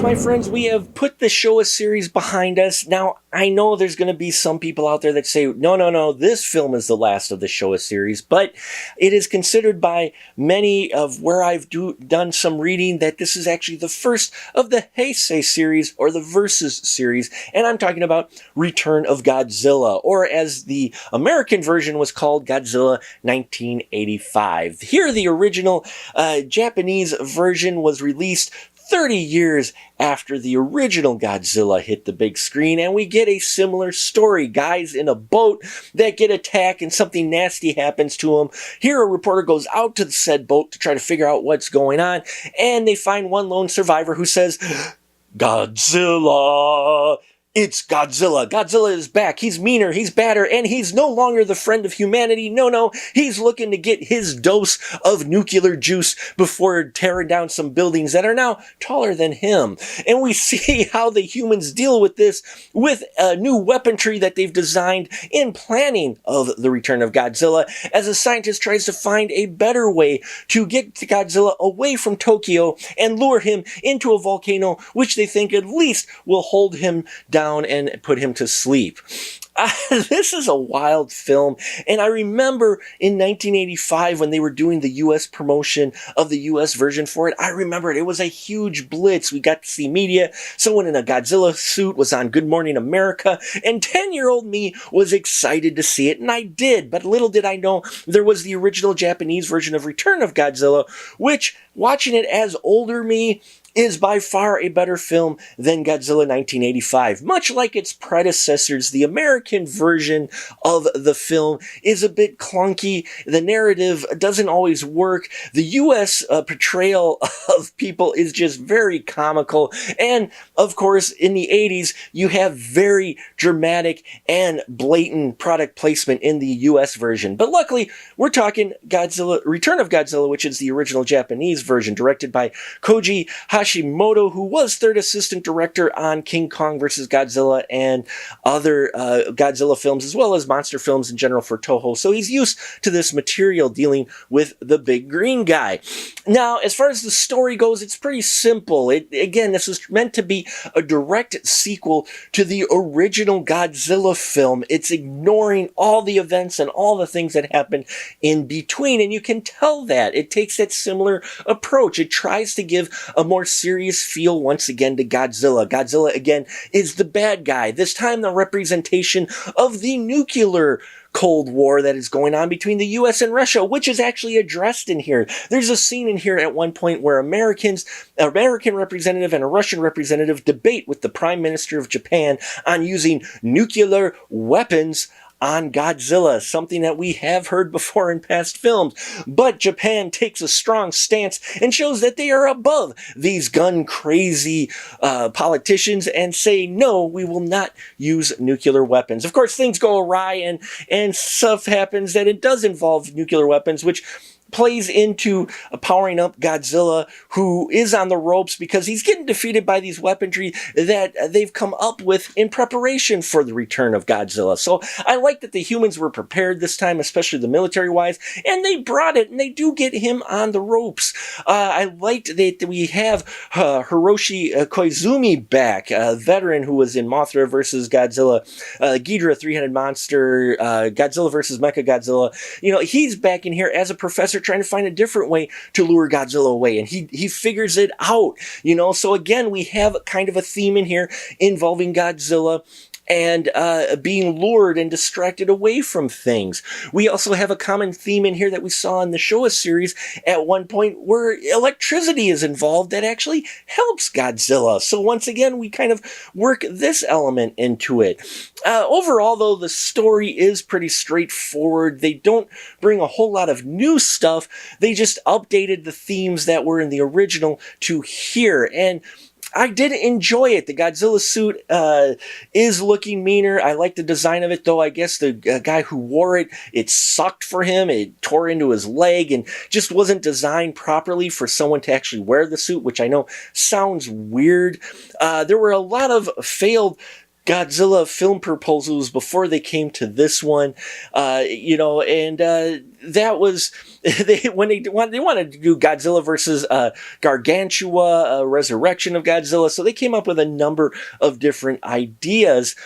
enough, my friends, we have put the Showa series behind us. Now, I know there's going to be some people out there that say, no, this film is the last of the Showa series, but it is considered by many of where I've done some reading that this is actually the first of the Heisei series, or the Versus series, and I'm talking about Return of Godzilla, or as the American version was called, Godzilla 1985. Here, the original Japanese version was released 30 years after the original Godzilla hit the big screen, and we get a similar story. Guys in a boat that get attacked and something nasty happens to them. Here, a reporter goes out to the said boat to try to figure out what's going on, and they find one lone survivor who says, "Godzilla! It's Godzilla. Godzilla is back. He's meaner, he's badder, and he's no longer the friend of humanity. No, he's looking to get his dose of nuclear juice before tearing down some buildings that are now taller than him." And we see how the humans deal with this with a new weaponry that they've designed in planning of the Return of Godzilla, as a scientist tries to find a better way to get Godzilla away from Tokyo and lure him into a volcano, which they think at least will hold him down and put him to sleep. This is a wild film, and I remember in 1985 when they were doing the US promotion of the US version for it, I remember it was a huge blitz. We got to see media. Someone in a Godzilla suit was on Good Morning America, and 10-year-old me was excited to see it, and I did, but little did I know there was the original Japanese version of Return of Godzilla, which, watching it as older me, is by far a better film than Godzilla 1985. Much like its predecessors, the American version of the film is a bit clunky. The narrative doesn't always work. The US portrayal of people is just very comical. And, of course, in the 80s, you have very dramatic and blatant product placement in the US version. But luckily, we're talking Godzilla, Return of Godzilla, which is the original Japanese version, directed by Koji Hashimoto, who was third assistant director on King Kong vs. Godzilla and other Godzilla films, as well as monster films in general for Toho. So he's used to this material dealing with the big green guy. Now, as far as the story goes, it's pretty simple. Again, this was meant to be a direct sequel to the original Godzilla film. It's ignoring all the events and all the things that happened in between, and you can tell that. It takes that similar approach. It tries to give a more serious feel once again to Godzilla. Godzilla, again, is the bad guy. This time, the representation of the nuclear Cold War that is going on between the US and Russia, which is actually addressed in here. There's a scene in here at one point where an American representative and a Russian representative debate with the Prime Minister of Japan on using nuclear weapons on Godzilla, something that we have heard before in past films. But Japan takes a strong stance and shows that they are above these gun-crazy politicians and say, no, we will not use nuclear weapons. Of course, things go awry and stuff happens that it does involve nuclear weapons, which plays into powering up Godzilla, who is on the ropes because he's getting defeated by these weaponry that they've come up with in preparation for the return of Godzilla. So I like that the humans were prepared this time, especially the military-wise, and they brought it, and they do get him on the ropes. I liked that we have Hiroshi Koizumi back, a veteran who was in Mothra vs. Godzilla, Ghidorah, three-headed monster, Godzilla vs. Mechagodzilla. You know, he's back in here as a professor trying to find a different way to lure Godzilla away, and he figures it out, you know. So again, we have kind of a theme in here involving Godzilla and being lured and distracted away from things. We also have a common theme in here that we saw in the Showa series at one point where electricity is involved that actually helps Godzilla. So once again, we kind of work this element into it. Overall, though, the story is pretty straightforward. They don't bring a whole lot of new stuff. They just updated the themes that were in the original to here. And I did enjoy it. The Godzilla suit is looking meaner. I like the design of it, though. I guess the guy who wore it, it sucked for him. It tore into his leg and just wasn't designed properly for someone to actually wear the suit, which I know sounds weird. There were a lot of failed Godzilla film proposals before they came to this one, that was they wanted to do Godzilla versus Gargantua, Resurrection of Godzilla, so they came up with a number of different ideas.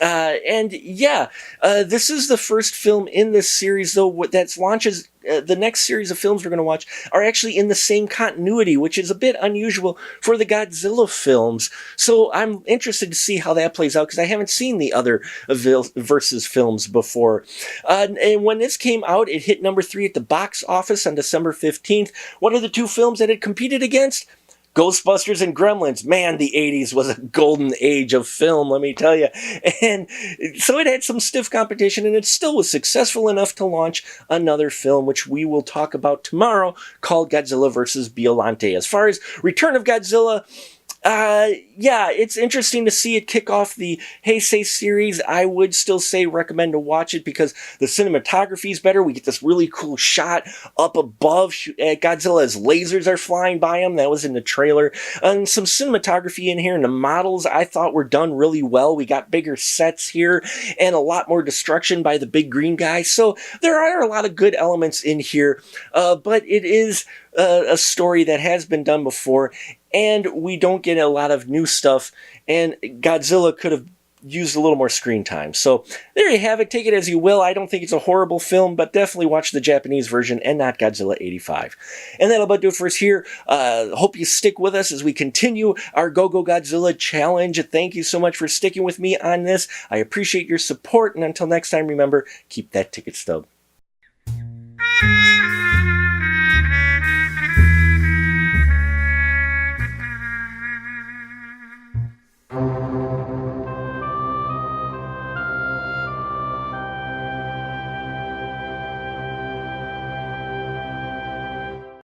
This is the first film in this series, though, that launches. The next series of films we're going to watch are actually in the same continuity, which is a bit unusual for the Godzilla films. So I'm interested to see how that plays out, because I haven't seen the other versus films before. And when this came out, it hit number 3 at the box office on December 15th. What are the two films that it competed against? Ghostbusters and Gremlins. Man, the 80s was a golden age of film, let me tell you. And so it had some stiff competition, and it still was successful enough to launch another film, which we will talk about tomorrow, called Godzilla vs. Biollante. As far as Return of Godzilla, it's interesting to see it kick off the Heisei series. I would still say recommend to watch it because the cinematography is better. We get this really cool shot up above Godzilla as lasers are flying by him. That was in the trailer. And some cinematography in here, and the models I thought were done really well. We got bigger sets here and a lot more destruction by the big green guy. So there are a lot of good elements in here, but it is a story that has been done before, and we don't get a lot of new stuff, and Godzilla could have used a little more screen time. So there you have it. Take it as you will. I don't think it's a horrible film, but definitely watch the Japanese version and not Godzilla 85. And that'll about do it for us here. Hope you stick with us as we continue our Go Go Godzilla challenge. Thank you so much for sticking with me on this. I appreciate your support, and until next time, remember, keep that ticket stub.